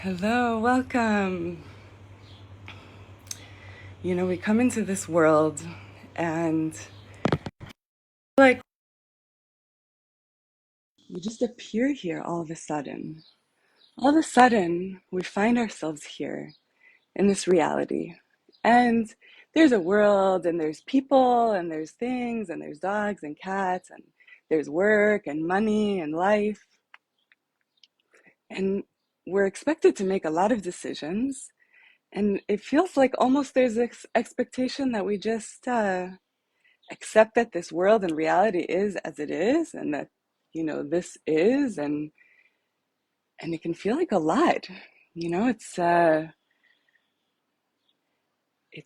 Hello, welcome. We come into this world and like we just appear here all of a sudden. All of a sudden, we find ourselves here in this reality. And there's a world, and there's people, and there's things, and there's dogs and cats, and there's work and money and life. And we're expected to make a lot of decisions. And it feels like almost there's this expectation that we just accept that this world and reality is as it is, and that this is, and it can feel like a lot. It's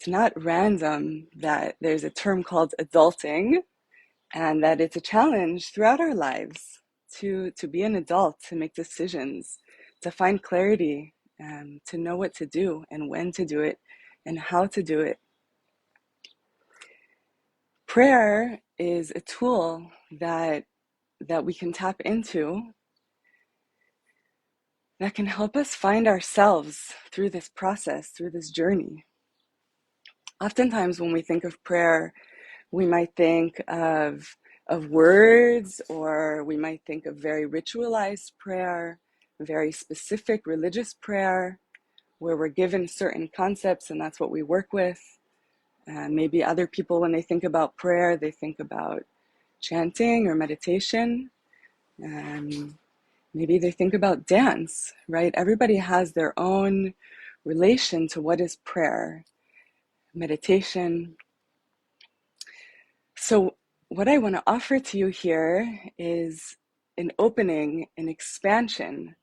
not random that there's a term called adulting, and that it's a challenge throughout our lives to be an adult, to make decisions, to find clarity, to know what to do and when to do it and how to do it. Prayer is a tool that we can tap into that can help us find ourselves through this process, through this journey. Oftentimes when we think of prayer, we might think of words, or we might think of very ritualized prayer, very specific religious prayer, where we're given certain concepts and that's what we work with. Maybe other people, when they think about prayer, they think about chanting or meditation. Maybe they think about dance, right? Everybody has their own relation to what is prayer, meditation. So what I want to offer to you here is an opening, an expansion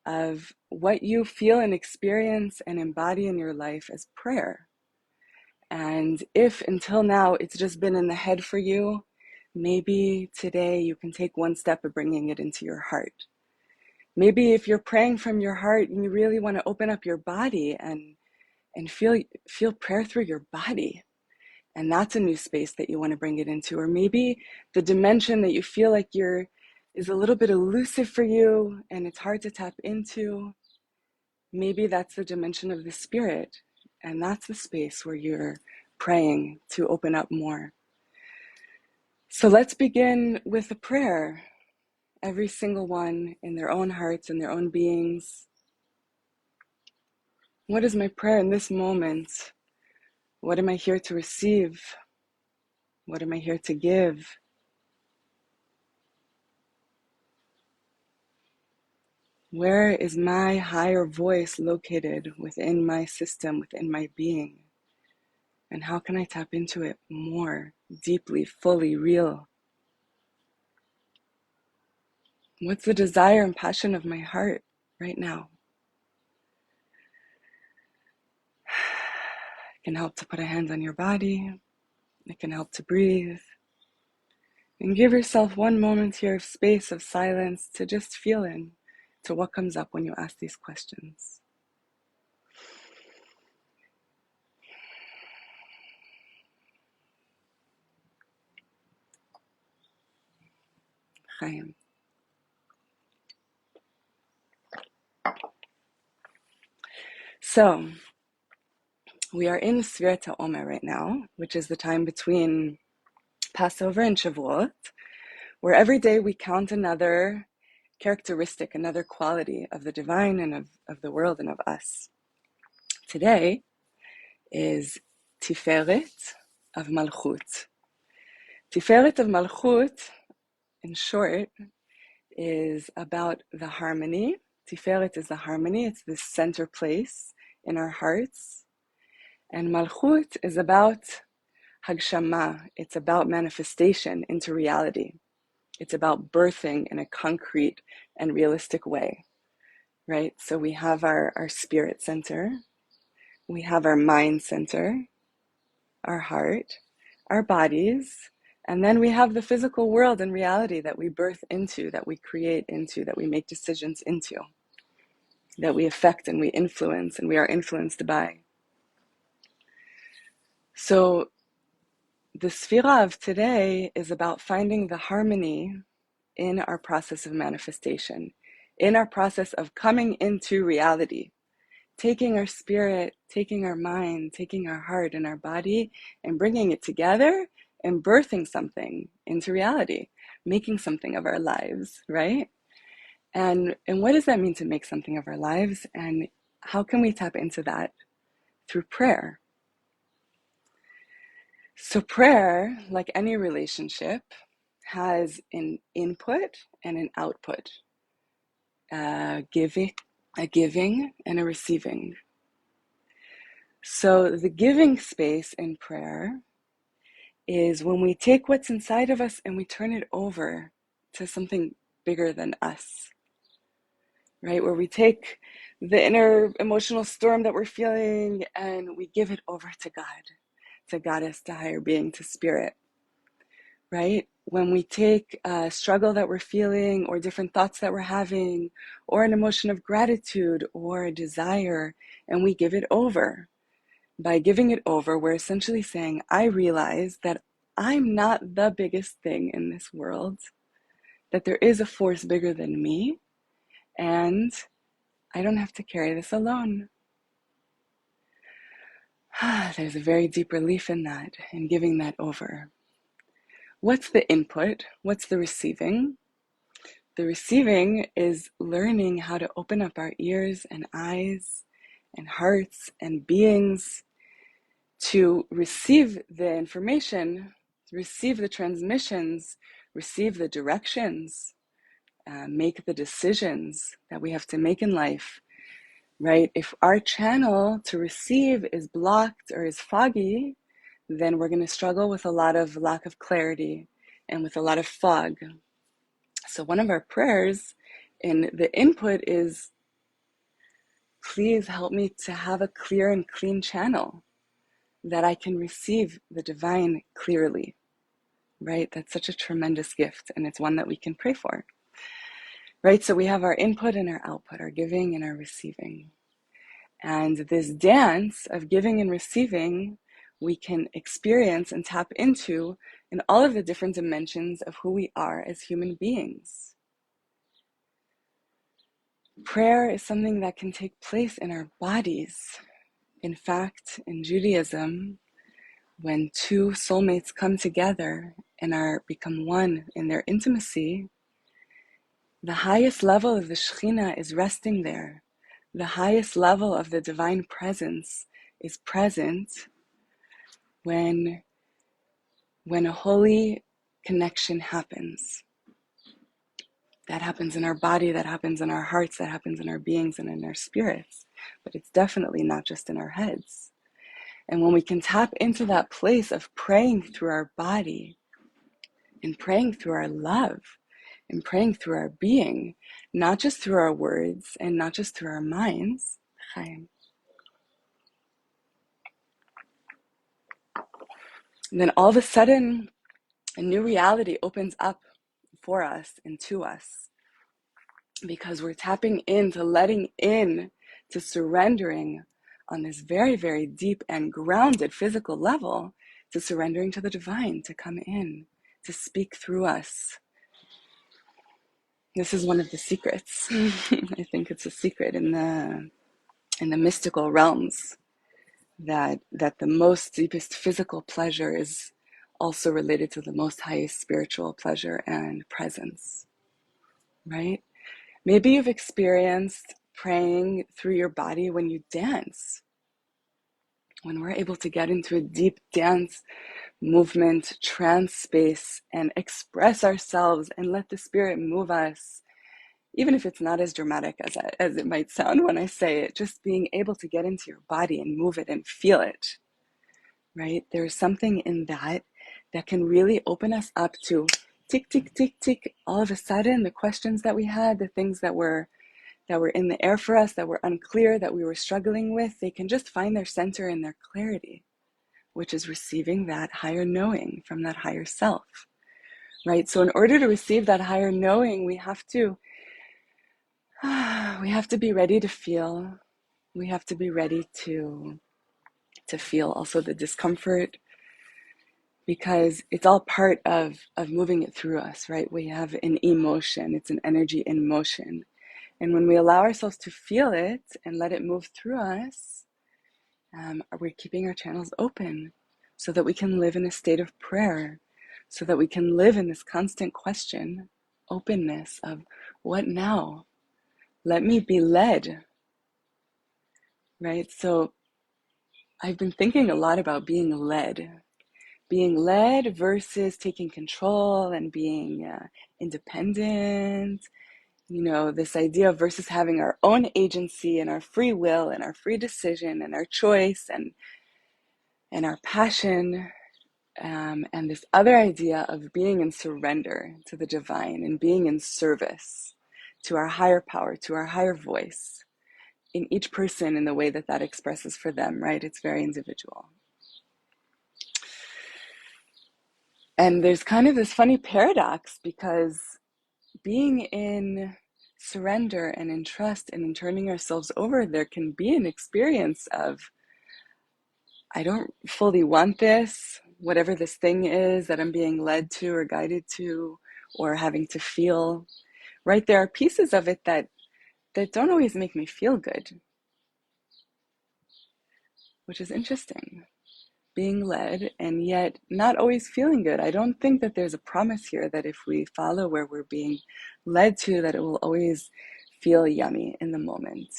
of what you feel and experience and embody in your life as prayer. And if until now it's just been in the head for you, maybe today you can take one step of bringing it into your heart. Maybe if you're praying from your heart and you really want to open up your body and feel prayer through your body, and that's a new space that you want to bring it into. Or maybe the dimension that you feel like is a little bit elusive for you and it's hard to tap into, maybe that's the dimension of the spirit, and that's the space where you're praying to open up more. So let's begin with a prayer, every single one in their own hearts and their own beings. What is my prayer in this moment? What am I here to receive? What am I here to give? Where is my higher voice located within my system, within my being? And how can I tap into it more deeply, fully, real? What's the desire and passion of my heart right now? It can help to put a hand on your body. It can help to breathe. And give yourself one moment here of space, of silence, to just feel in to what comes up when you ask these questions. Chaim. So, we are in Sfirat HaOmer right now, which is the time between Passover and Shavuot, where every day we count another characteristic, another quality of the divine and of the world and of us. Today is Tiferet of Malchut. Tiferet of Malchut, in short, is about the harmony. Tiferet is the harmony. It's the center place in our hearts. And Malchut is about Hagshama. It's about manifestation into reality. It's about birthing in a concrete and realistic way, right? So we have our spirit center. We have our mind center, our heart, our bodies, and then we have the physical world and reality that we birth into, that we create into, that we make decisions into, that we affect and we influence and we are influenced by. So the Sfira of today is about finding the harmony in our process of manifestation, in our process of coming into reality, taking our spirit, taking our mind, taking our heart and our body and bringing it together and birthing something into reality, making something of our lives, right? And what does that mean to make something of our lives? And how can we tap into that? Through prayer. So prayer, like any relationship, has an input and an output, a giving and a receiving. So the giving space in prayer is when we take what's inside of us and we turn it over to something bigger than us, right? Where we take the inner emotional storm that we're feeling and we give it over to God, to Goddess, to higher being, to spirit, right? When we take a struggle that we're feeling or different thoughts that we're having or an emotion of gratitude or a desire and we give it over. By giving it over, we're essentially saying, I realize that I'm not the biggest thing in this world, that there is a force bigger than me, and I don't have to carry this alone. There's a very deep relief in that, in giving that over. What's the input? What's the receiving? The receiving is learning how to open up our ears and eyes and hearts and beings to receive the information, receive the transmissions, receive the directions, make the decisions that we have to make in life, right? If our channel to receive is blocked or is foggy, then we're going to struggle with a lot of lack of clarity and with a lot of fog. So one of our prayers in the input is, please help me to have a clear and clean channel that I can receive the divine clearly, right? That's such a tremendous gift, and it's one that we can pray for, right? So we have our input and our output, our giving and our receiving. And this dance of giving and receiving, we can experience and tap into in all of the different dimensions of who we are as human beings. Prayer is something that can take place in our bodies. In fact, in Judaism, when two soulmates come together and become one in their intimacy, the highest level of the Shekhinah is resting there. The highest level of the divine presence is present when a holy connection happens. That happens in our body, that happens in our hearts, that happens in our beings and in our spirits. But it's definitely not just in our heads. And when we can tap into that place of praying through our body and praying through our love and praying through our being, not just through our words and not just through our minds, Chaim. And then all of a sudden, a new reality opens up for us and to us because we're tapping into letting in, to surrendering on this very, very deep and grounded physical level, to surrendering to the divine, to come in, to speak through us. This is one of the secrets. I think it's a secret in the mystical realms that the most deepest physical pleasure is also related to the most highest spiritual pleasure and presence, right? Maybe you've experienced praying through your body when you dance, when we're able to get into a deep dance movement, trance space, and express ourselves and let the spirit move us. Even if it's not as dramatic as it might sound when I say it, just being able to get into your body and move it and feel it, right? There's something in that can really open us up to tick, tick, tick, tick. All of a sudden, the questions that we had, the things that were in the air for us, that were unclear, that we were struggling with, they can just find their center and their clarity, which is receiving that higher knowing from that higher self, right? So in order to receive that higher knowing, we have to be ready to feel. We have to be ready to feel also the discomfort, because it's all part of moving it through us, right? We have an emotion, it's an energy in motion. And when we allow ourselves to feel it and let it move through us, we're keeping our channels open so that we can live in a state of prayer, so that we can live in this constant question, openness of what now? Let me be led, right? So I've been thinking a lot about being led versus taking control and being independent. You know, this idea of versus having our own agency and our free will and our free decision and our choice and our passion, and this other idea of being in surrender to the divine and being in service to our higher power, to our higher voice, in each person in the way that that expresses for them, right? It's very individual. And there's kind of this funny paradox, because being in surrender and in trust and in turning ourselves over, there can be an experience of, I don't fully want this, whatever this thing is that I'm being led to or guided to or having to feel, right? There are pieces of it that don't always make me feel good, which is interesting. Being led and yet not always feeling good. I don't think that there's a promise here that if we follow where we're being led to, that it will always feel yummy in the moment.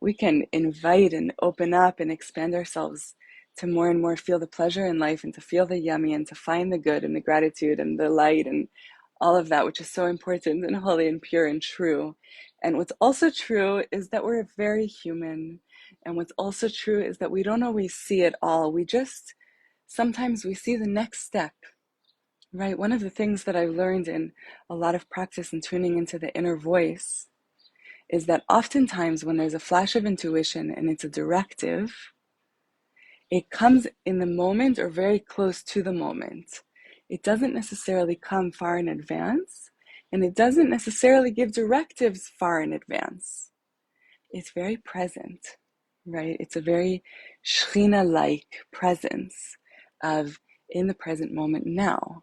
We can invite and open up and expand ourselves to more and more feel the pleasure in life and to feel the yummy and to find the good and the gratitude and the light and all of that, which is so important and holy and pure and true. And what's also true is that we're very human. And what's also true is that we don't always see it all. Sometimes we see the next step, right? One of the things that I've learned in a lot of practice and tuning into the inner voice is that oftentimes when there's a flash of intuition and it's a directive, it comes in the moment or very close to the moment. It doesn't necessarily come far in advance, and it doesn't necessarily give directives far in advance. It's very present, right? It's a very Shekhinah-like presence of in the present moment now.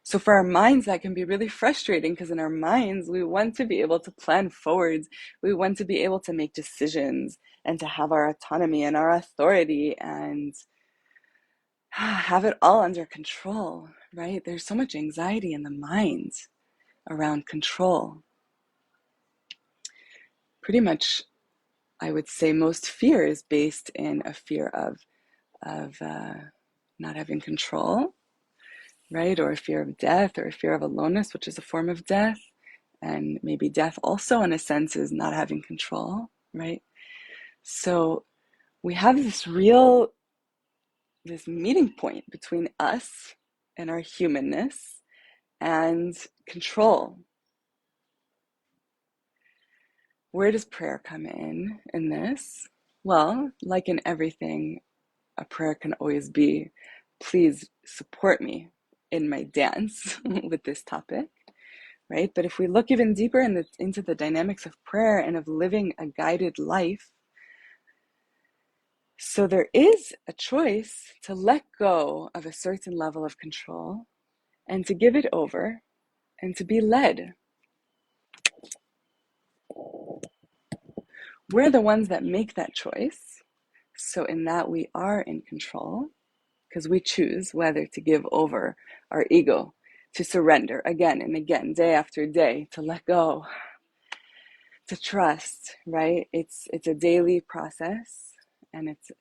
So for our minds, that can be really frustrating, because in our minds, we want to be able to plan forwards. We want to be able to make decisions and to have our autonomy and our authority and have it all under control, right? There's so much anxiety in the mind around control. Pretty much, I would say most fear is based in a fear of not having control, right? Or a fear of death, or a fear of aloneness, which is a form of death. And maybe death also, in a sense, is not having control, right? So we have this meeting point between us and our humanness and control. Where does prayer come in this? Well, like in everything, a prayer can always be, please support me in my dance with this topic, right? But if we look even deeper into the dynamics of prayer and of living a guided life, so there is a choice to let go of a certain level of control and to give it over and to be led. We're the ones that make that choice. So in that, we are in control, because we choose whether to give over our ego, to surrender again and again, day after day, to let go, to trust, right? It's a daily process, and it's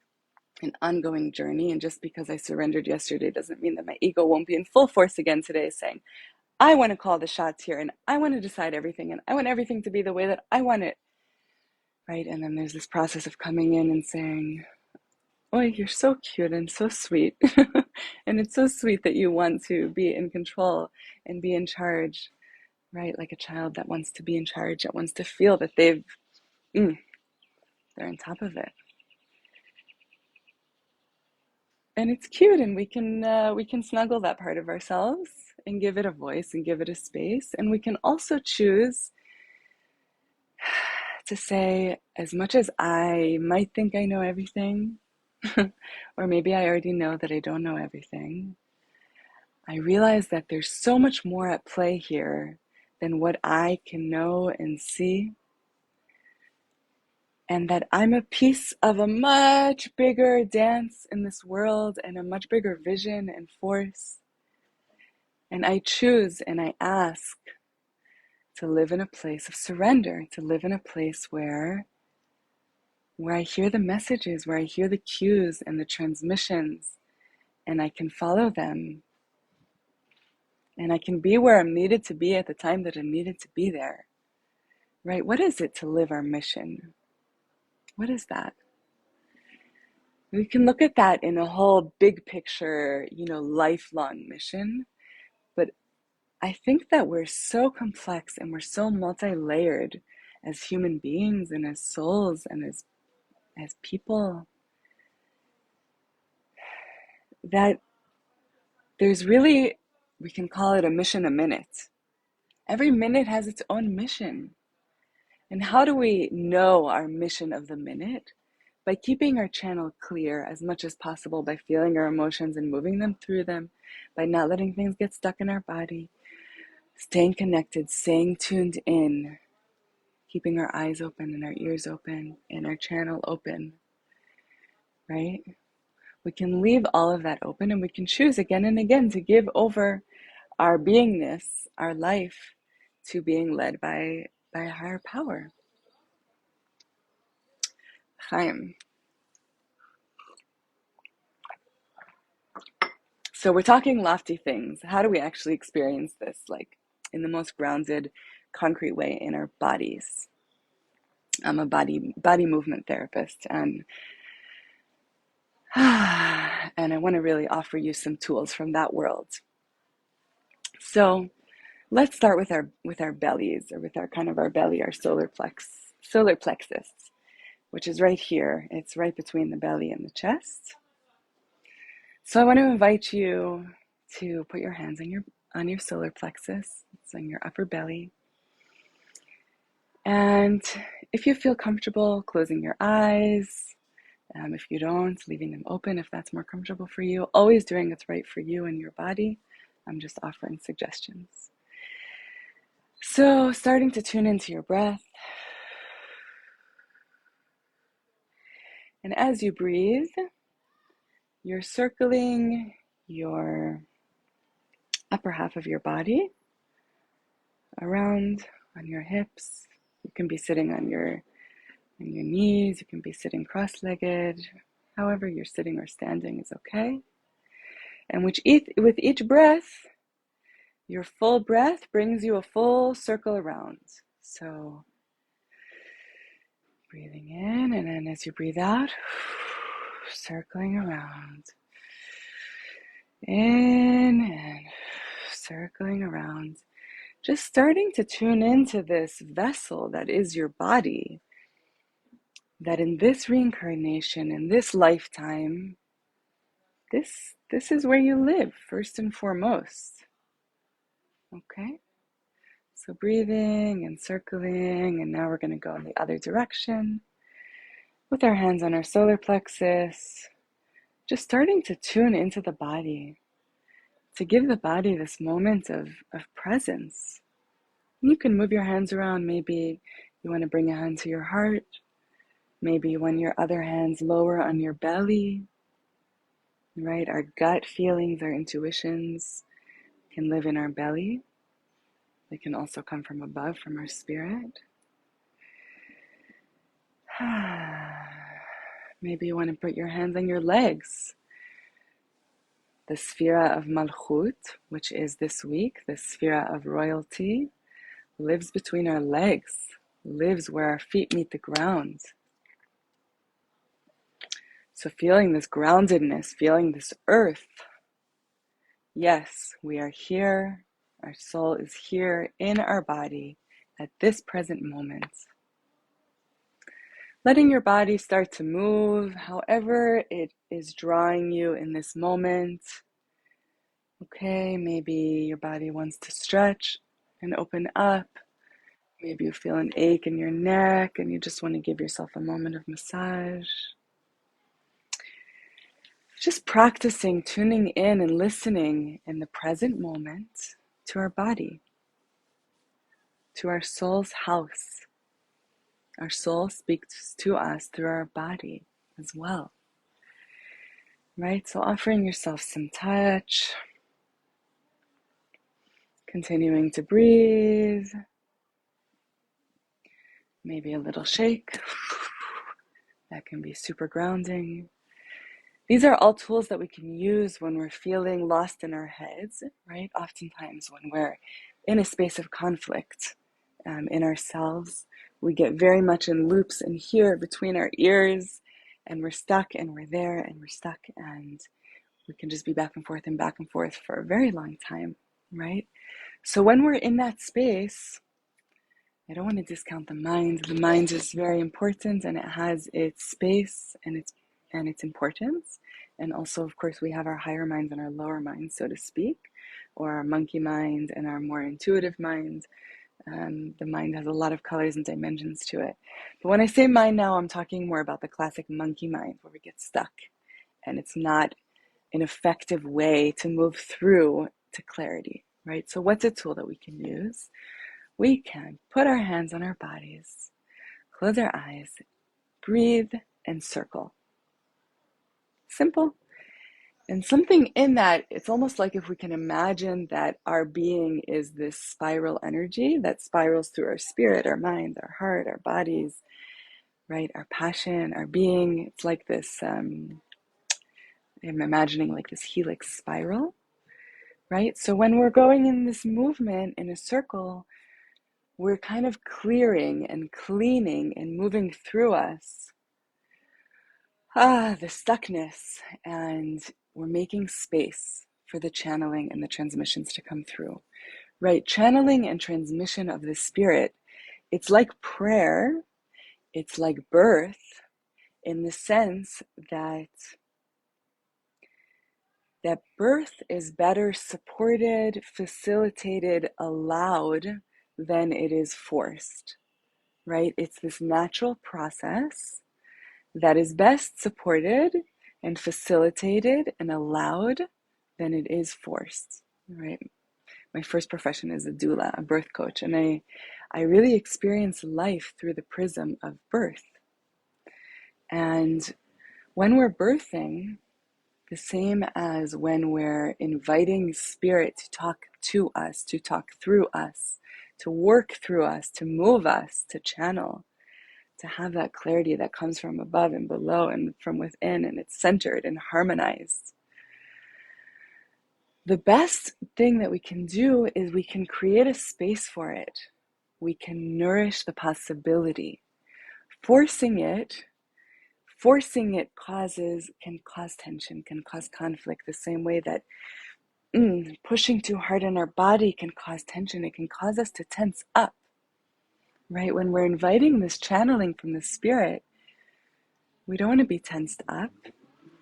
an ongoing journey. And just because I surrendered yesterday doesn't mean that my ego won't be in full force again today, saying, I want to call the shots here, and I want to decide everything, and I want everything to be the way that I want it, right? And then there's this process of coming in and saying, oh, you're so cute and so sweet. And it's so sweet that you want to be in control and be in charge, right? Like a child that wants to be in charge, that wants to feel that they're on top of it. And it's cute, and we can snuggle that part of ourselves and give it a voice and give it a space. And we can also choose to say, as much as I might think I know everything, or maybe I already know that I don't know everything, I realize that there's so much more at play here than what I can know and see, and that I'm a piece of a much bigger dance in this world and a much bigger vision and force. And I choose and I ask to live in a place of surrender, to live in a place where I hear the messages, where I hear the cues and the transmissions, and I can follow them. And I can be where I'm needed to be at the time that I'm needed to be there. Right? What is it to live our mission? What is that? We can look at that in a whole big picture, lifelong mission. But I think that we're so complex and we're so multi-layered as human beings and as souls and as people, that there's really, we can call it a mission a minute. Every minute has its own mission. And how do we know our mission of the minute? By keeping our channel clear as much as possible, by feeling our emotions and moving them through them, by not letting things get stuck in our body, staying connected, staying tuned in, keeping our eyes open and our ears open and our channel open, right? We can leave all of that open, and we can choose again and again to give over our beingness, our life, to being led by a higher power. Chaim. So we're talking lofty things. How do we actually experience this, like in the most grounded, concrete way in our bodies? I'm a body movement therapist, and I want to really offer you some tools from that world. So let's start with our bellies, or with our belly, our solar plexus, which is right here. It's right between the belly and the chest. So I want to invite you to put your hands on your solar plexus. It's on your upper belly. And if you feel comfortable closing your eyes, if you don't, leaving them open if that's more comfortable for you, always doing what's right for you and your body. I'm just offering suggestions. So starting to tune into your breath. And as you breathe, you're circling your upper half of your body around on your hips. You can be sitting on your knees, you can be sitting cross-legged. However you're sitting or standing is okay. And with each breath, your full breath brings you a full circle around. So breathing in, and then as you breathe out, circling around. In and circling around. Just starting to tune into this vessel that is your body, that in this reincarnation, in this lifetime, this is where you live, first and foremost. Okay? So breathing and circling, and now we're going to go in the other direction with our hands on our solar plexus, just starting to tune into the body, to give the body this moment of presence. You can move your hands around. Maybe you want to bring a hand to your heart. Maybe you want your other hands lower on your belly, right? Our gut feelings, our intuitions can live in our belly. They can also come from above, from our spirit. Maybe you want to put your hands on your legs. The Sefira of Malchut, which is this week, the Sefira of royalty, lives between our legs, lives where our feet meet the ground. So feeling this groundedness, feeling this earth. Yes, we are here. Our soul is here in our body at this present moment. Letting your body start to move however it is drawing you in this moment. Okay, maybe your body wants to stretch and open up. Maybe you feel an ache in your neck and you just want to give yourself a moment of massage. Just practicing tuning in and listening in the present moment to our body. to our soul's house. Our soul speaks to us through our body as well, right? So offering yourself some touch, continuing to breathe, maybe a little shake. That can be super grounding. These are all tools that we can use when we're feeling lost in our heads, right? Oftentimes when we're in a space of conflict in ourselves, we get very much in loops in here between our ears, and we're stuck and we're there and we're stuck, and we can just be back and forth for a very long time, right? So when we're in that space, I don't want to discount the mind. The mind is very important, and it has its space and its importance. And also, of course, we have our higher minds and our lower minds, so to speak, or our monkey mind and our more intuitive mind. The mind has a lot of colors and dimensions to it. But when I say mind now, I'm talking more about the classic monkey mind, where we get stuck and it's not an effective way to move through to clarity, right? So what's a tool that we can use? We can put our hands on our bodies, close our eyes, breathe, and circle. Simple. And something in that, it's almost like if we can imagine that our being is this spiral energy that spirals through our spirit, our mind, our heart, our bodies, right? Our passion, our being. It's like this, I'm imagining like this helix spiral, right? So when we're going in this movement in a circle, we're kind of clearing and cleaning and moving through us the stuckness, and we're making space for the channeling and the transmissions to come through, right? Channeling and transmission of the spirit, it's like prayer, it's like birth, in the sense that birth is better supported, facilitated, allowed than it is forced, right? It's this natural process that is best supported and facilitated and allowed than it is forced, right? My first profession is a doula, a birth coach, and I really experience life through the prism of birth. And when we're birthing, the same as when we're inviting spirit to talk to us, to talk through us, to work through us, to move us, to channel, to have that clarity that comes from above and below and from within, and it's centered and harmonized. The best thing that we can do is we can create a space for it. We can nourish the possibility. Forcing it can cause tension, can cause conflict, the same way that pushing too hard on our body can cause tension. It can cause us to tense up, right? When we're inviting this channeling from the spirit, we don't want to be tensed up,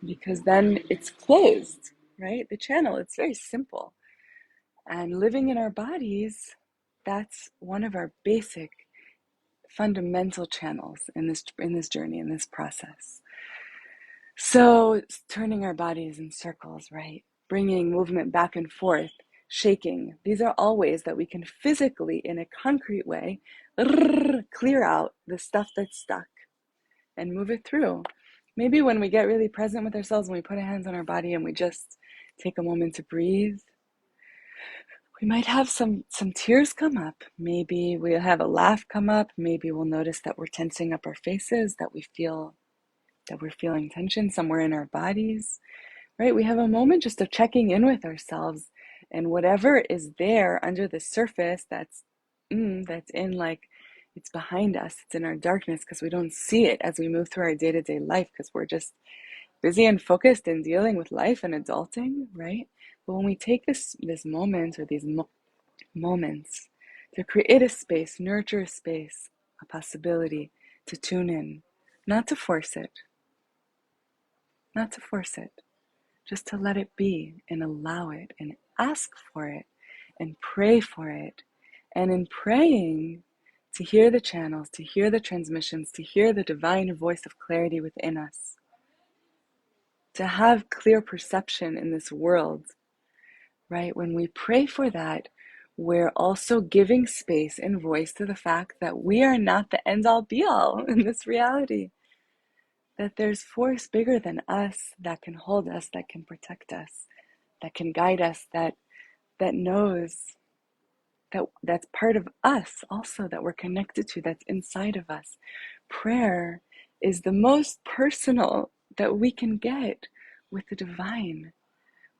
because then it's closed, right? The channel, it's very simple. And living in our bodies, that's one of our basic fundamental channels in this journey, in this process. So turning our bodies in circles, right? Bringing movement back and forth, shaking. These are all ways that we can physically, in a concrete way, clear out the stuff that's stuck and move it through. Maybe when we get really present with ourselves and we put our hands on our body and we just take a moment to breathe, we might have some tears come up. Maybe we'll have a laugh come up. Maybe we'll notice that we're tensing up our faces, that we're feeling tension somewhere in our bodies, right? We have a moment just of checking in with ourselves, and whatever is there under the surface that's in, like, it's behind us, it's in our darkness, because we don't see it as we move through our day-to-day life, because we're just busy and focused in dealing with life and adulting, right? But when we take this moment, or these moments, to create a space, nurture a space, a possibility to tune in, not to force it, just to let it be and allow it and ask for it and pray for it. And in praying, to hear the channels, to hear the transmissions, to hear the divine voice of clarity within us, to have clear perception in this world, right? When we pray for that, we're also giving space and voice to the fact that we are not the end-all be-all in this reality. That there's force bigger than us that can hold us, that can protect us, that can guide us, that knows that's part of us also, that we're connected to, that's inside of us. Prayer is the most personal that we can get with the divine.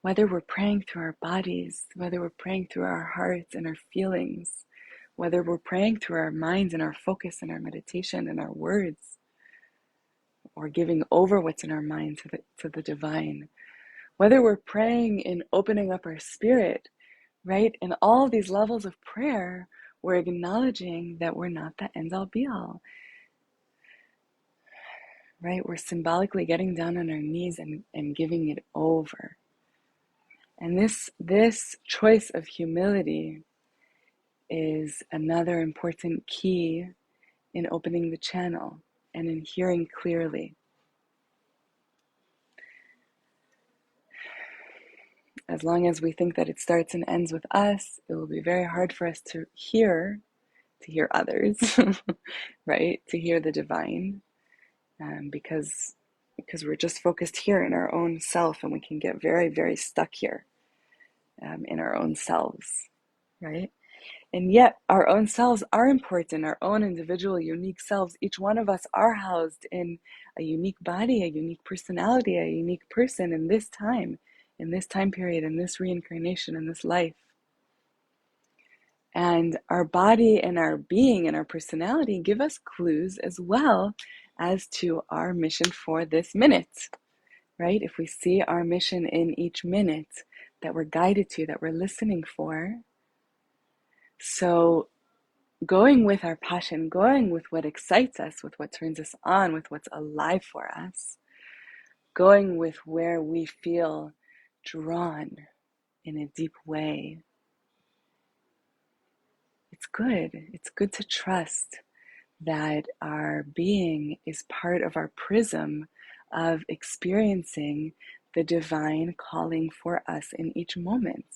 Whether we're praying through our bodies, whether we're praying through our hearts and our feelings, whether we're praying through our minds and our focus and our meditation and our words, or giving over what's in our mind to the divine, whether we're praying in opening up our spirit, right? In all these levels of prayer, we're acknowledging that we're not the end-all be-all, right? We're symbolically getting down on our knees and giving it over. And this choice of humility is another important key in opening the channel and in hearing clearly. As long as we think that it starts and ends with us, it will be very hard for us to hear others, right? To hear the divine, because we're just focused here in our own self, and we can get very, very stuck here in our own selves, right? And yet our own selves are important, our own individual, unique selves. Each one of us are housed in a unique body, a unique personality, a unique person in this time period, in this reincarnation, in this life. And our body and our being and our personality give us clues as well as to our mission for this minute, right? If we see our mission in each minute that we're guided to, that we're listening for. So going with our passion, going with what excites us, with what turns us on, with what's alive for us, going with where we feel drawn in a deep way. It's good. It's good to trust that our being is part of our prism of experiencing the divine calling for us in each moment.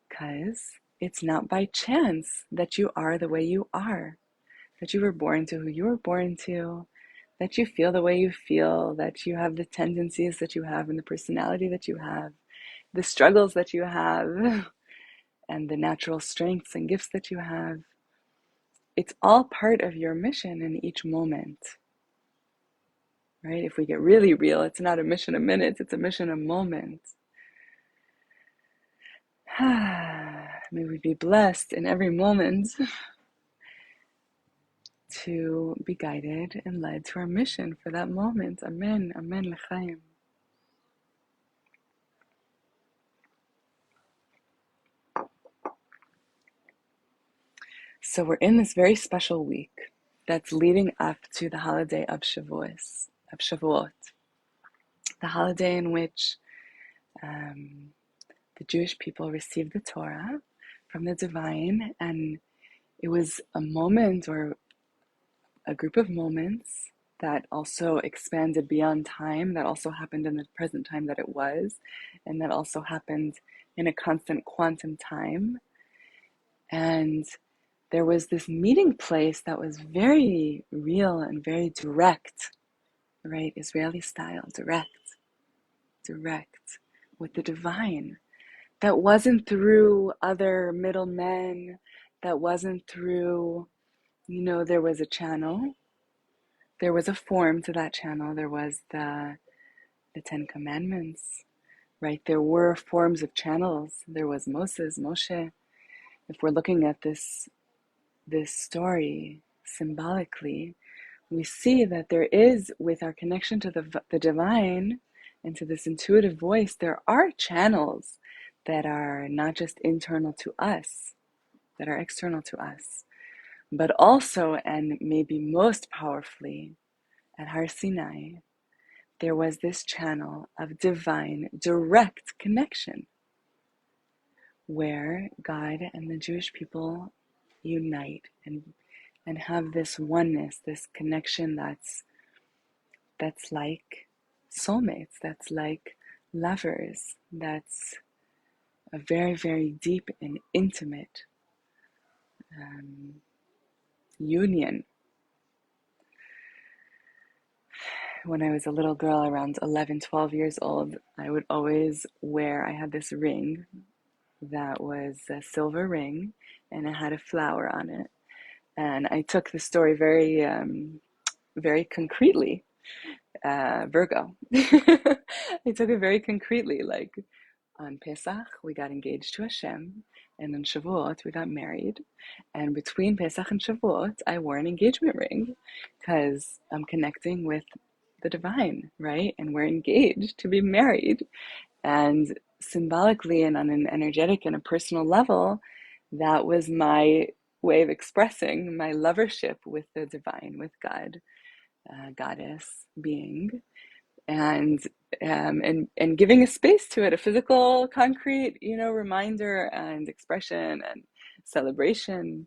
Because it's not by chance that you are the way you are, that you were born to who you were born to, that you feel the way you feel, that you have the tendencies that you have and the personality that you have, the struggles that you have, and the natural strengths and gifts that you have. It's all part of your mission in each moment, right? If we get really real, it's not a mission a minute, it's a mission a moment. May we be blessed in every moment to be guided and led to our mission for that moment. Amen. Amen. L'chaim. So we're in this very special week that's leading up to the holiday of Shavuot, the holiday in which the Jewish people received the Torah from the divine, and it was a moment or a group of moments that also expanded beyond time, that also happened in the present time that it was, and that also happened in a constant quantum time. And there was this meeting place that was very real and very direct, right? Israeli style, direct with the divine. That wasn't through other middlemen, that wasn't through, there was a channel, there was a form to that channel, there was the Ten Commandments, right? There were forms of channels, there was Moshe. If we're looking at this story symbolically, we see that there is, with our connection to the divine and to this intuitive voice, there are channels that are not just internal to us, that are external to us, but also, and maybe most powerfully, at Har Sinai, there was this channel of divine direct connection where God and the Jewish people unite and have this oneness, this connection that's like soulmates, that's like lovers, that's a very, very deep and intimate union. When I was a little girl, around 11, 12 years old, I would always I had this ring that was a silver ring, and it had a flower on it. And I took the story very, very concretely. Virgo. I took it very concretely, like on Pesach, we got engaged to Hashem, and on Shavuot, we got married. And between Pesach and Shavuot, I wore an engagement ring because I'm connecting with the divine, right? And we're engaged to be married. And symbolically and on an energetic and a personal level, that was my way of expressing my lovership with the divine, with God, goddess, being, and giving a space to it, a physical, concrete, reminder and expression and celebration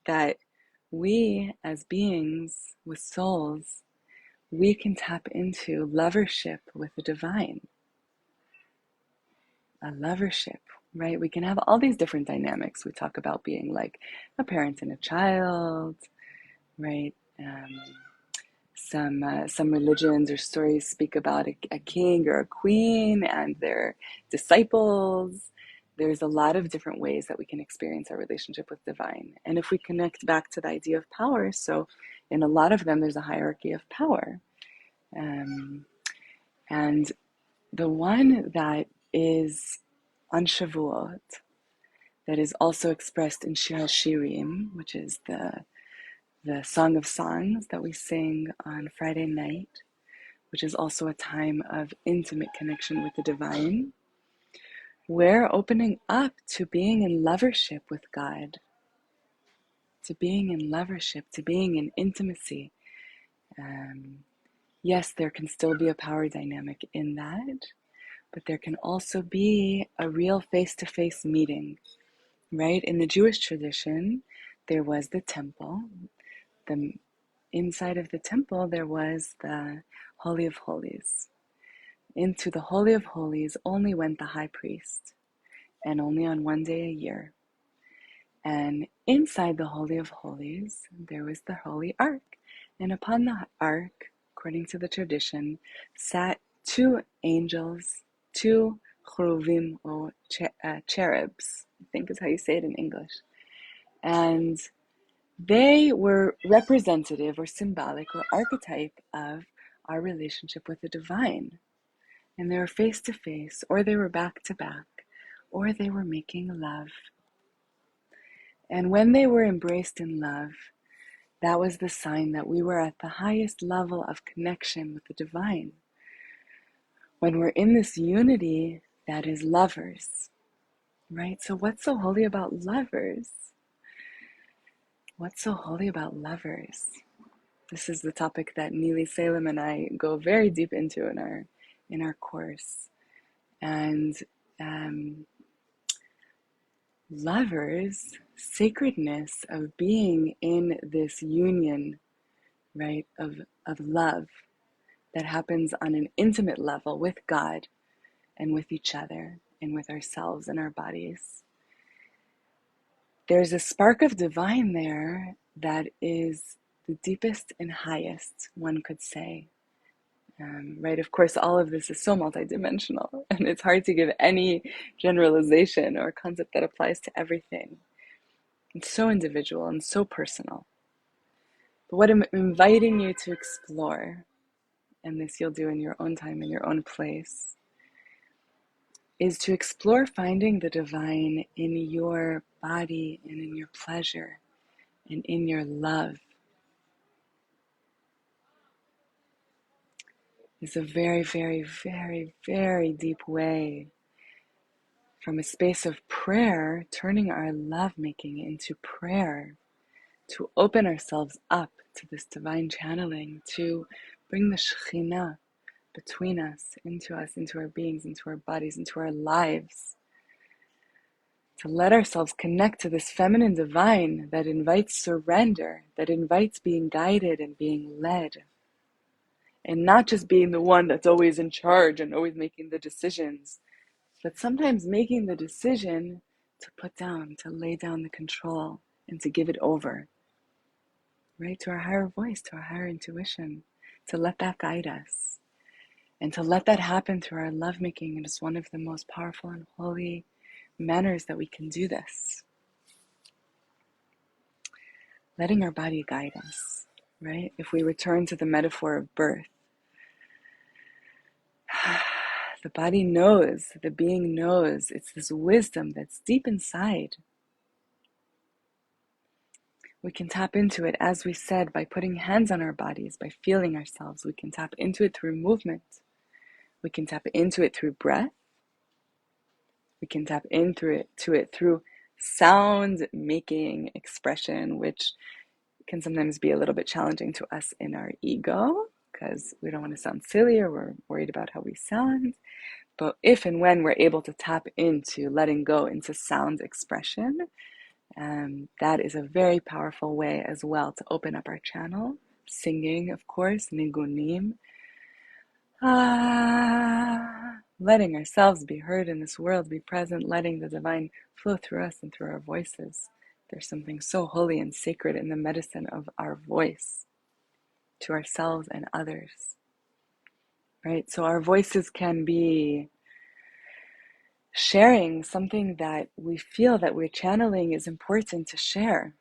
that we as beings with souls, we can tap into lovership with the divine. A lovership, right? We can have all these different dynamics. We talk about being like a parent and a child, right? Some religions or stories speak about a king or a queen and their disciples. There's a lot of different ways that we can experience our relationship with divine. And if we connect back to the idea of power, so in a lot of them, there's a hierarchy of power. And the one that is on Shavuot, that is also expressed in Shir HaShirim, which is the Song of Songs that we sing on Friday night, which is also a time of intimate connection with the divine. We're opening up to being in lovership with God, to being in lovership, to being in intimacy. Yes, there can still be a power dynamic in that, but there can also be a real face-to-face meeting, right? In the Jewish tradition, there was the temple. Inside of the temple, there was the Holy of Holies. Into the Holy of Holies only went the high priest, and only on one day a year. And inside the Holy of Holies, there was the Holy Ark. And upon the Ark, according to the tradition, sat two angels, two cheruvim, or cherubs, I think is how you say it in English. And they were representative or symbolic or archetype of our relationship with the divine. And they were face to face, or they were back to back, or they were making love. And when they were embraced in love, that was the sign that we were at the highest level of connection with the divine. When we're in this unity, that is lovers, right? So what's so holy about lovers? What's so holy about lovers? This is the topic that Nili, Salem, and I go very deep into in our course. And lovers, sacredness of being in this union, right, of love that happens on an intimate level with God and with each other and with ourselves and our bodies. There's a spark of divine there that is the deepest and highest, one could say. Right, of course, all of this is so multidimensional, and it's hard to give any generalization or concept that applies to everything. It's so individual and so personal. But what I'm inviting you to explore, and this you'll do in your own time, in your own place, is to explore finding the divine in your body and in your pleasure and in your love. It's a very, very, very, very deep way from a space of prayer, turning our lovemaking into prayer, to open ourselves up to this divine channeling, to bring the Shekhinah between us, into our beings, into our bodies, into our lives, to let ourselves connect to this feminine divine that invites surrender, that invites being guided and being led, and not just being the one that's always in charge and always making the decisions, But sometimes making the decision to put down, to lay down the control, and to give it over, right, to our higher voice, to our higher intuition, to let that guide us. And to let that happen through our lovemaking is one of the most powerful and holy manners that we can do this. Letting our body guide us, right? If we return to the metaphor of birth, the body knows, the being knows, it's this wisdom that's deep inside. We can tap into it, as we said, by putting hands on our bodies, by feeling ourselves. We can tap into it through movement. We can tap into it through breath. We can tap into it through sound making expression, which can sometimes be a little bit challenging to us in our ego because we don't want to sound silly or we're worried about how we sound. But if and when we're able to tap into letting go into sound expression, that is a very powerful way as well to open up our channel. Singing, of course, nigunim. Letting ourselves be heard in this world, be present, letting the divine flow through us and through our voices. There's something so holy and sacred in the medicine of our voice to ourselves and others, right? So our voices can be sharing something that we feel that we're channeling is important to share,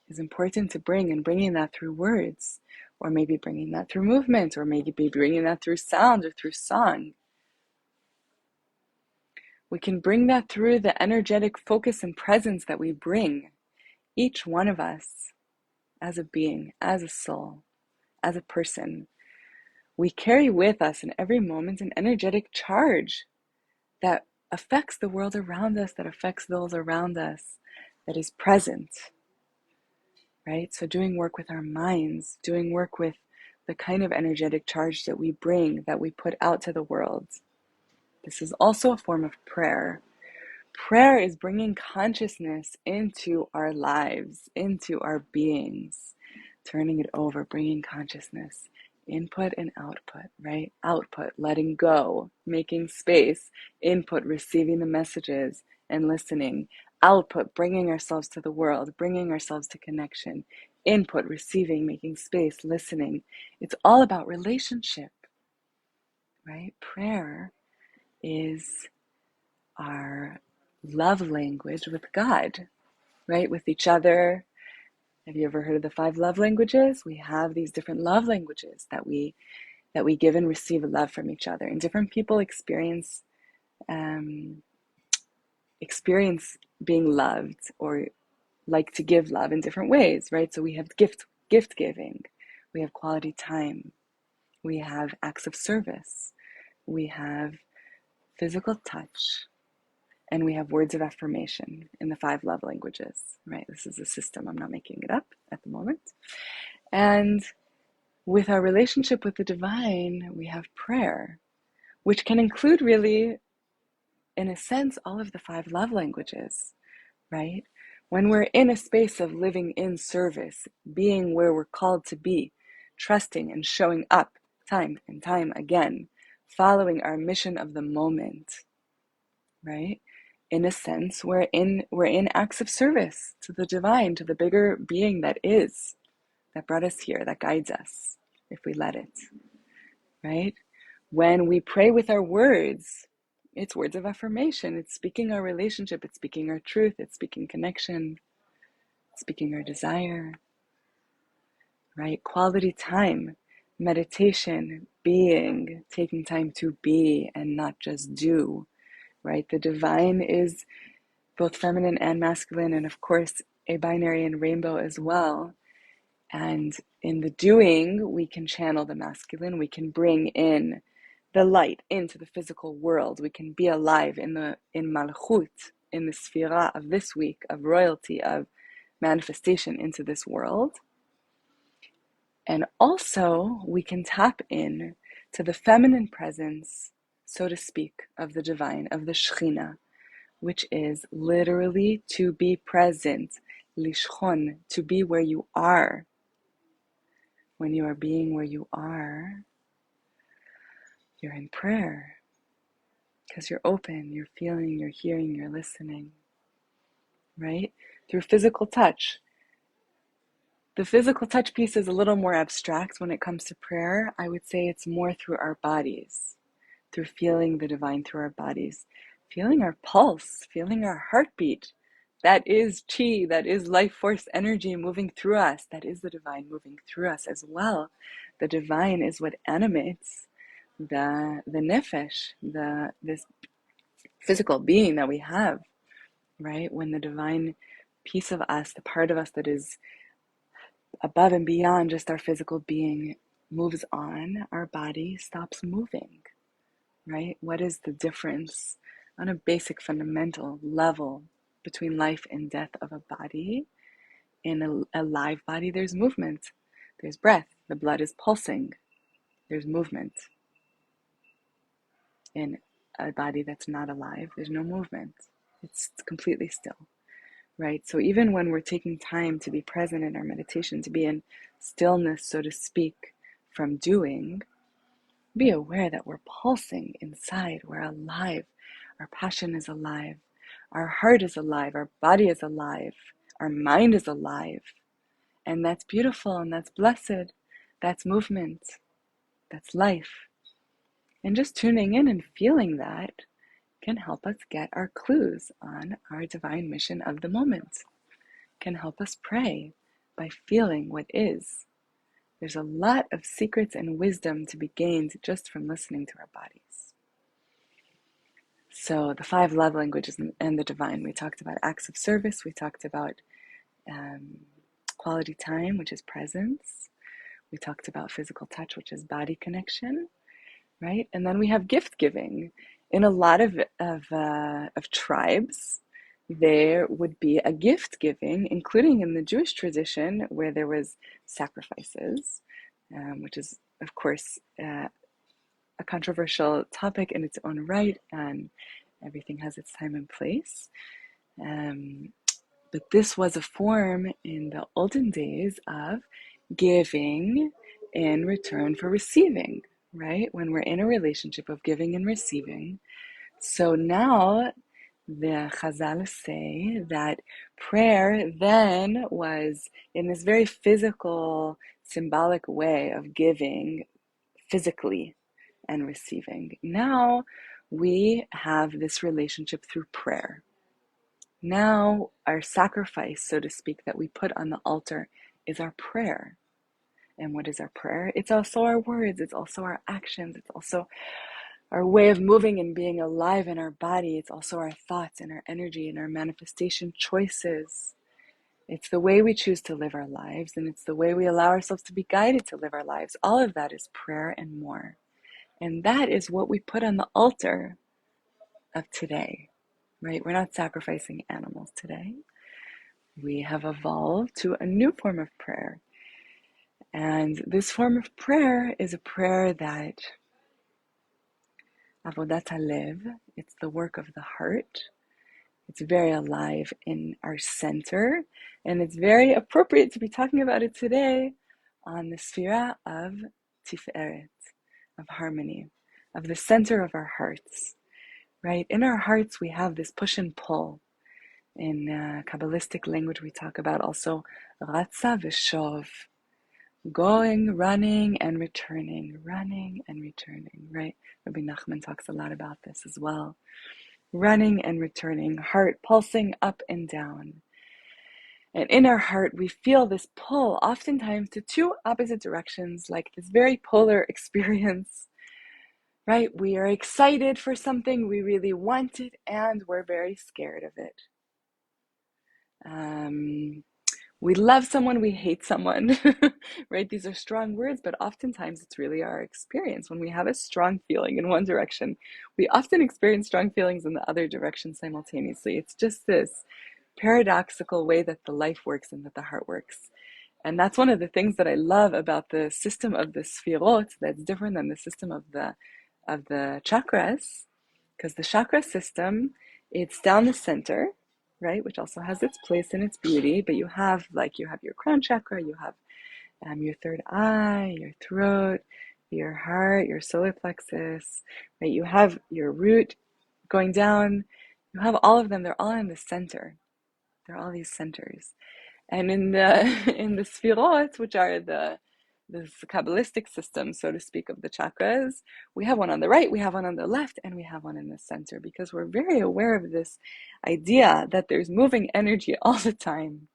is important to bring, and bringing that through words, or maybe bringing that through movement, or maybe bringing that through sound or through song. We can bring that through the energetic focus and presence that we bring, each one of us, as a being, as a soul, as a person. We carry with us in every moment an energetic charge that affects the world around us, that affects those around us, that is present, right? So doing work with our minds, doing work with the kind of energetic charge that we bring, that we put out to the world. This is also a form of prayer. Prayer is bringing consciousness into our lives, into our beings, turning it over, bringing consciousness, input and output, right? Output, letting go, making space, input, receiving the messages and listening, output, bringing ourselves to the world, bringing ourselves to connection, input, receiving, making space, listening. It's all about relationship, right? Prayer is our love language with God, right? With each other. Have you ever heard of the 5 love languages? We have these different love languages that we give and receive love from each other. And different people experience being loved or like to give love in different ways, right? So we have gift giving, we have quality time, we have acts of service, we have physical touch, and we have words of affirmation in the 5 love languages, right? This is a system. I'm not making it up at the moment. And with our relationship with the divine, we have prayer, which can include really, in a sense, all of the 5 love languages, right? When we're in a space of living in service, being where we're called to be, trusting and showing up time and time again, following our mission of the moment, right? In a sense, we're in acts of service to the divine, to the bigger being that brought us here, that guides us, if we let it, right? When we pray with our words, it's words of affirmation. It's speaking our relationship. It's speaking our truth. It's speaking connection. It's speaking our desire, right? Quality time, meditation, being, taking time to be and not just do, right? The divine is both feminine and masculine, and of course, a binary and rainbow as well. And in the doing, we can channel the masculine. We can bring in the light into the physical world. We can be alive in Malchut, in the Sefirah of this week, of royalty, of manifestation into this world. And also, we can tap in to the feminine presence, so to speak, of the divine, of the Shekhinah, which is literally to be present, lishchon, to be where you are. When you are being where you are, you're in prayer. because you're open, you're feeling, you're hearing, you're listening, right? Through physical touch. The physical touch piece is a little more abstract when it comes to prayer. I would say it's more through our bodies, through feeling the divine through our bodies, feeling our pulse, feeling our heartbeat. That is chi, that is life force energy moving through us. That is the divine moving through us as well. The divine is what animates the nefesh, this physical being that we have, right? When the divine piece of us, the part of us that is above and beyond just our physical being, moves on, our body stops moving, right? What is the difference on a basic fundamental level between life and death of a body? In a live body, there's movement, there's breath, the blood is pulsing, there's movement. In a body that's not alive, there's no movement. It's completely still, right? So even when we're taking time to be present in our meditation, to be in stillness, so to speak, from doing, be aware that we're pulsing inside, we're alive, our passion is alive, our heart is alive, our body is alive, our mind is alive. And that's beautiful and that's blessed, that's movement, that's life. And just tuning in and feeling that can help us get our clues on our divine mission of the moment, can help us pray by feeling what is. There's a lot of secrets and wisdom to be gained just from listening to our bodies. So the 5 love languages and the divine, we talked about acts of service, we talked about quality time, which is presence, we talked about physical touch, which is body connection, right? And then we have gift giving. In a lot of tribes, there would be a gift giving, including in the Jewish tradition where there was sacrifices, which is, of course, a controversial topic in its own right, and everything has its time and place. But this was a form in the olden days of giving in return for receiving, right? When we're in a relationship of giving and receiving. So now the Chazal say that prayer then was in this very physical, symbolic way of giving physically and receiving. Now we have this relationship through prayer. Now our sacrifice, so to speak, that we put on the altar is our prayer. And what is our prayer? It's also our words, it's also our actions, it's also our way of moving and being alive in our body. It's also our thoughts and our energy and our manifestation choices. It's the way we choose to live our lives, and it's the way we allow ourselves to be guided to live our lives. All of that is prayer and more. And that is what we put on the altar of today, right? We're not sacrificing animals today. We have evolved to a new form of prayer. And this form of prayer is a prayer that Avodat HaLev, it's the work of the heart. It's very alive in our center, and it's very appropriate to be talking about it today on the Sfira of Tiferet, of harmony, of the center of our hearts, right? In our hearts, we have this push and pull. In Kabbalistic language, we talk about also Ratza v'Shov, going, running, and returning, right? Rabbi Nachman talks a lot about this as well. Running and returning, heart pulsing up and down. And in our heart, we feel this pull, oftentimes to 2 opposite directions, like this very polar experience, right? We are excited for something, we really want it, and we're very scared of it. We love someone, we hate someone, right? These are strong words, but oftentimes it's really our experience. When we have a strong feeling in one direction, we often experience strong feelings in the other direction simultaneously. It's just this paradoxical way that the life works and that the heart works. And that's one of the things that I love about the system of the Sfirot that's different than the system of the chakras, because the chakra system, it's down the center, right, which also has its place and its beauty, but you have your crown chakra, you have your third eye, your throat, your heart, your solar plexus, right? You have your root going down, you have all of them. They're all in the center. They're all these centers. And in the in the Sfirot, which are the Kabbalistic system, so to speak, of the chakras, we have one on the right, we have one on the left, and we have one in the center, because we're very aware of this idea that there's moving energy all the time,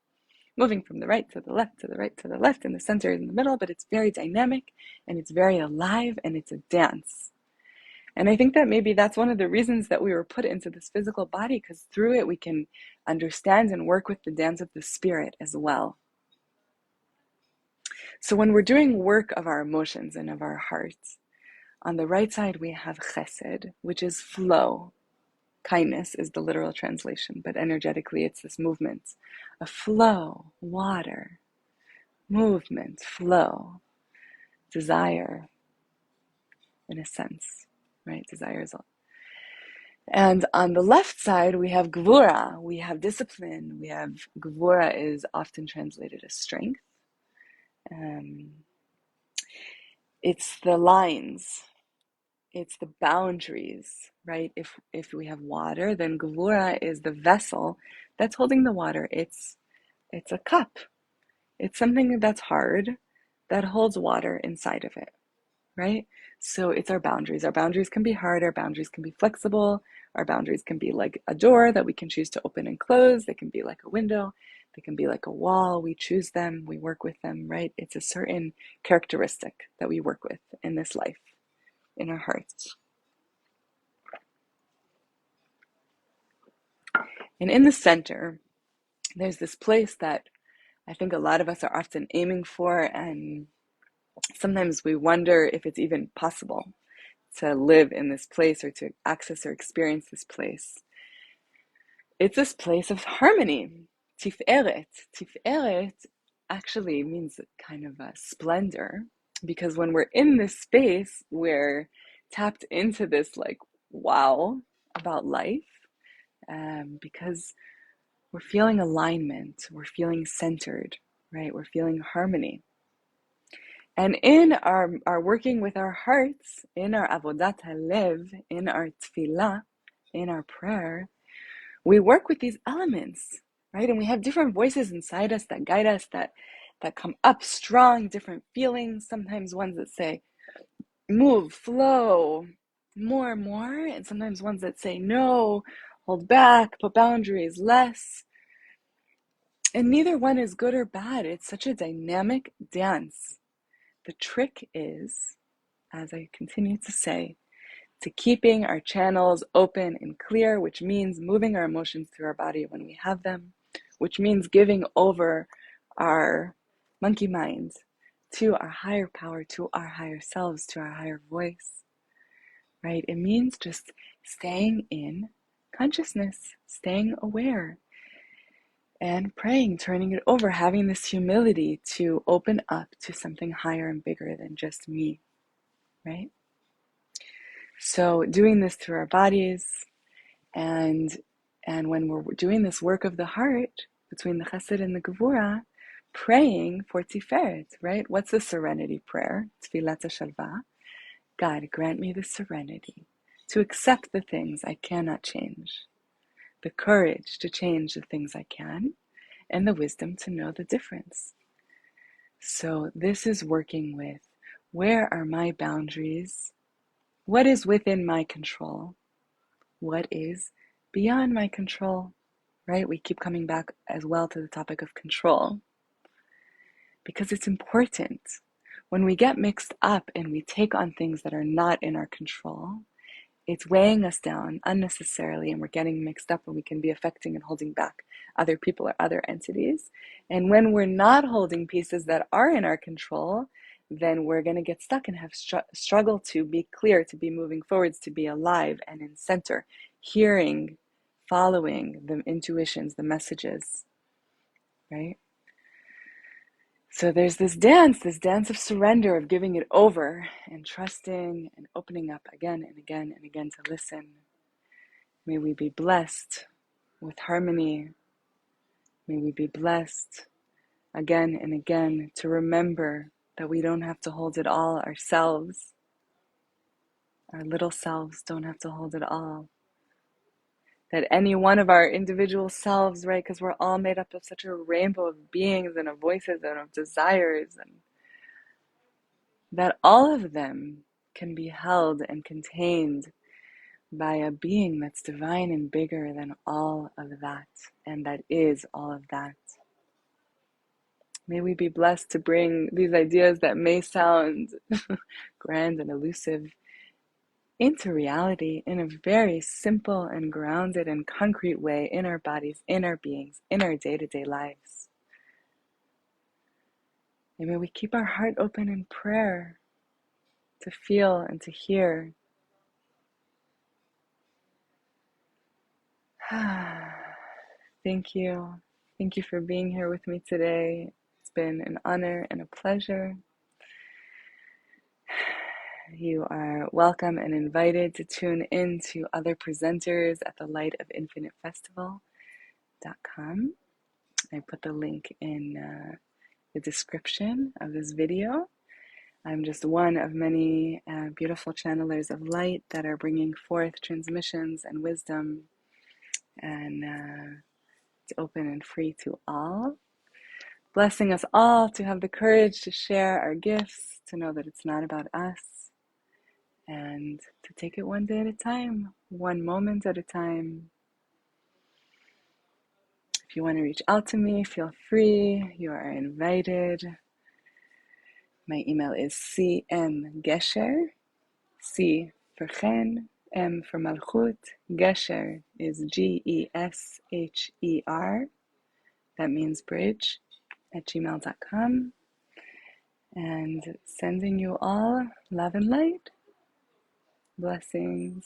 moving from the right to the left, to the right to the left, and the center is in the middle, but it's very dynamic, and it's very alive, and it's a dance. And I think that maybe that's one of the reasons that we were put into this physical body, because through it we can understand and work with the dance of the spirit as well. So when we're doing work of our emotions and of our hearts, on the right side we have chesed, which is flow. Kindness is the literal translation, but energetically it's this movement. A flow, water, movement, flow, desire, in a sense, right? Desire is all. And on the left side, we have Gvura, we have discipline, we have Gvura is often translated as strength. It's the lines, it's the boundaries, right? If we have water, then Gvura is the vessel that's holding the water. It's a cup. It's something that's hard that holds water inside of it, right? So it's our boundaries. Our boundaries can be hard, our boundaries can be flexible, our boundaries can be like a door that we can choose to open and close. They can be like a window, they can be like a wall. We choose them, we work with them, right? It's a certain characteristic that we work with in this life, in our hearts. And in the center, there's this place that I think a lot of us are often aiming for, and sometimes we wonder if it's even possible to live in this place or to access or experience this place. It's this place of harmony, tiferet. Tiferet actually means kind of a splendor, because when we're in this space, we're tapped into this like wow about life, because we're feeling alignment, we're feeling centered, right? We're feeling harmony. And in our working with our hearts, in our avodat halev, in our tefillah, in our prayer, we work with these elements, right? And we have different voices inside us that guide us, that come up strong, different feelings, sometimes ones that say, move, flow, more, and sometimes ones that say, no, hold back, put boundaries, less. And neither one is good or bad. It's such a dynamic dance. The trick is, as I continue to say, to keeping our channels open and clear, which means moving our emotions through our body when we have them, which means giving over our monkey mind to our higher power, to our higher selves, to our higher voice, right? It means just staying in consciousness, staying aware, and praying, turning it over, having this humility to open up to something higher and bigger than just me, right? So doing this through our bodies, and when we're doing this work of the heart, between the chesed and the gevura, praying for tiferet, right? What's the serenity prayer? Tfilat shalva. God, grant me the serenity to accept the things I cannot change, the courage to change the things I can, and the wisdom to know the difference. So this is working with, where are my boundaries? What is within my control? What is beyond my control? Right? We keep coming back as well to the topic of control, because it's important. When we get mixed up and we take on things that are not in our control, it's weighing us down unnecessarily, and we're getting mixed up, and we can be affecting and holding back other people or other entities. And when we're not holding pieces that are in our control, then we're going to get stuck and have struggle to be clear, to be moving forwards, to be alive and in center, hearing, following the intuitions, the messages, right? So there's this dance of surrender, of giving it over and trusting and opening up again and again and again to listen. May we be blessed with harmony. May we be blessed again and again to remember that we don't have to hold it all ourselves. Our little selves don't have to hold it all. that any one of our individual selves, right, because we're all made up of such a rainbow of beings and of voices and of desires, and that all of them can be held and contained by a being that's divine and bigger than all of that, and that is all of that. May we be blessed to bring these ideas that may sound grand and elusive into reality in a very simple and grounded and concrete way in our bodies, in our beings, in our day-to-day lives. And may we keep our heart open in prayer to feel and to hear. Thank you. Thank you for being here with me today. It's been an honor and a pleasure. You are welcome and invited to tune in to other presenters at the Light of Infinite Festival.com. I put the link in the description of this video. I'm just one of many beautiful channelers of light that are bringing forth transmissions and wisdom, and it's open and free to all. Blessing us all to have the courage to share our gifts, to know that it's not about us, and to take it one day at a time, one moment at a time. If you want to reach out to me, feel free. You are invited. My email is cmgesher, C for Chen, M for Malchut, Gesher is Gesher. That means bridge, @gmail.com. And sending you all love and light. Blessings.